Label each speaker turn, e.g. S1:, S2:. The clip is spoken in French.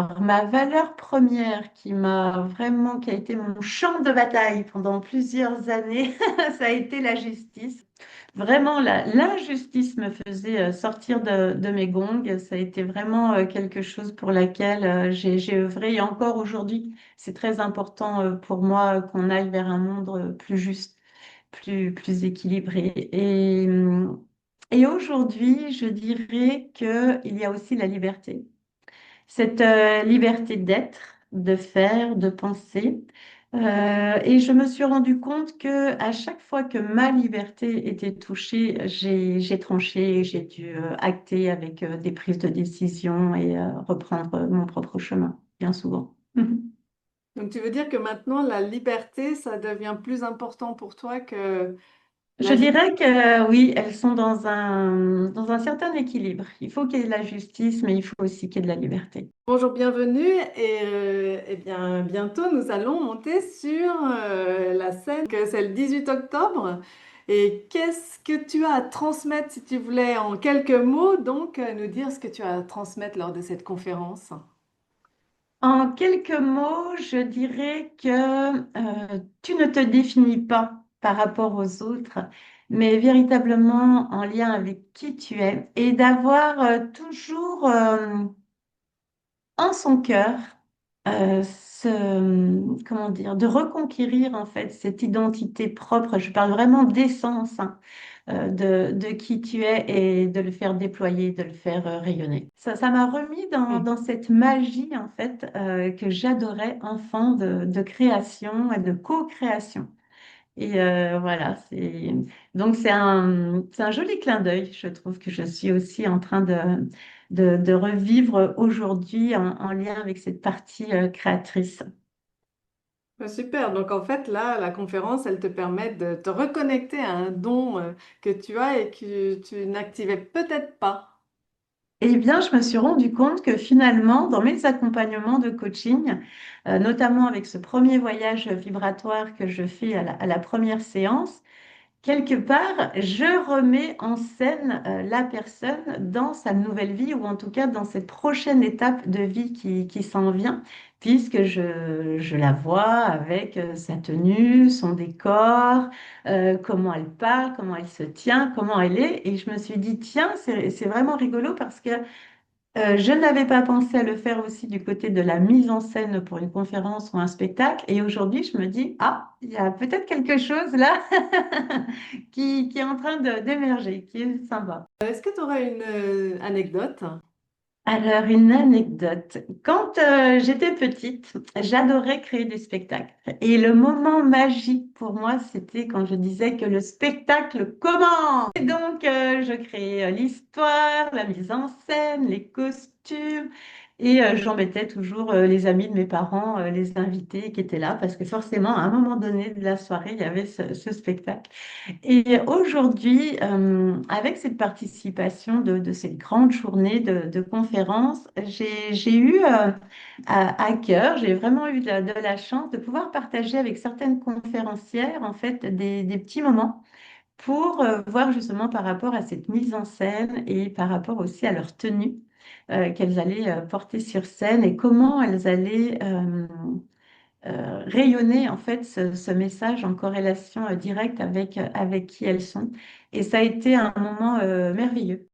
S1: Alors, ma valeur première qui a été mon champ de bataille pendant plusieurs années, ça a été la justice. Vraiment, l'injustice me faisait sortir de mes gongs. Ça a été vraiment quelque chose pour laquelle j'ai œuvré. Et encore aujourd'hui, c'est très important pour moi qu'on aille vers un monde plus juste, plus équilibré. Et aujourd'hui, je dirais qu'il y a aussi la liberté. Cette liberté d'être, de faire, de penser. Et je me suis rendu compte que à chaque fois que ma liberté était touchée, j'ai tranché, j'ai dû acter avec des prises de décision et reprendre mon propre chemin, bien souvent.
S2: Donc, tu veux dire que maintenant, la liberté, ça devient plus important pour toi que
S1: Je
S2: la justice?
S1: dirais que oui, elles sont dans un certain équilibre. Il faut qu'il y ait de la justice, mais il faut aussi qu'il y ait de la liberté.
S2: Bonjour, bienvenue. Eh bien, bientôt, nous allons monter sur la scène, que c'est le 18 octobre. Et qu'est-ce que tu as à transmettre, si tu voulais, en quelques mots, donc, nous dire ce que tu as à transmettre lors de cette conférence?
S1: En quelques mots, je dirais que tu ne te définis pas par rapport aux autres, mais véritablement en lien avec qui tu es et d'avoir toujours en son cœur comment dire, de reconquérir en fait cette identité propre. Je parle vraiment d'essence, hein, de qui tu es et de le faire déployer, de le faire rayonner. Ça m'a remis dans cette magie en fait que j'adorais enfant de création et de co-création. Et voilà, donc c'est un joli clin d'œil. Je trouve que je suis aussi en train de revivre aujourd'hui en lien avec cette partie créatrice.
S2: Super. Donc, en fait, là, la conférence, elle te permet de te reconnecter à un don que tu as et que tu n'activais peut-être pas.
S1: Eh bien, je me suis rendu compte que finalement, dans mes accompagnements de coaching, notamment avec ce premier voyage vibratoire que je fais à la première séance, quelque part, je remets en scène la personne dans sa nouvelle vie ou en tout cas dans cette prochaine étape de vie qui s'en vient, puisque je la vois avec sa tenue, son décor, comment elle parle, comment elle se tient, comment elle est. Et je me suis dit, tiens, c'est vraiment rigolo parce que je n'avais pas pensé à le faire aussi du côté de la mise en scène pour une conférence ou un spectacle. Et aujourd'hui, je me dis, ah, il y a peut-être quelque chose là qui est en train d'émerger, qui est sympa.
S2: Est-ce que tu aurais une anecdote?
S1: Alors, une anecdote. Quand j'étais petite, j'adorais créer des spectacles. Et le moment magique pour moi, c'était quand je disais que le spectacle commence. Et donc, je créais l'histoire, la mise en scène, les costumes. Et j'embêtais toujours les amis de mes parents, les invités qui étaient là, parce que forcément, à un moment donné de la soirée, il y avait ce spectacle. Et aujourd'hui, avec cette participation de cette grande journée de conférences, j'ai eu à cœur, j'ai vraiment eu de la chance de pouvoir partager avec certaines conférencières en fait des petits moments pour voir justement par rapport à cette mise en scène et par rapport aussi à leur tenue qu'elles allaient porter sur scène et comment elles allaient rayonner en fait ce message en corrélation directe avec qui elles sont. Et ça a été un moment merveilleux.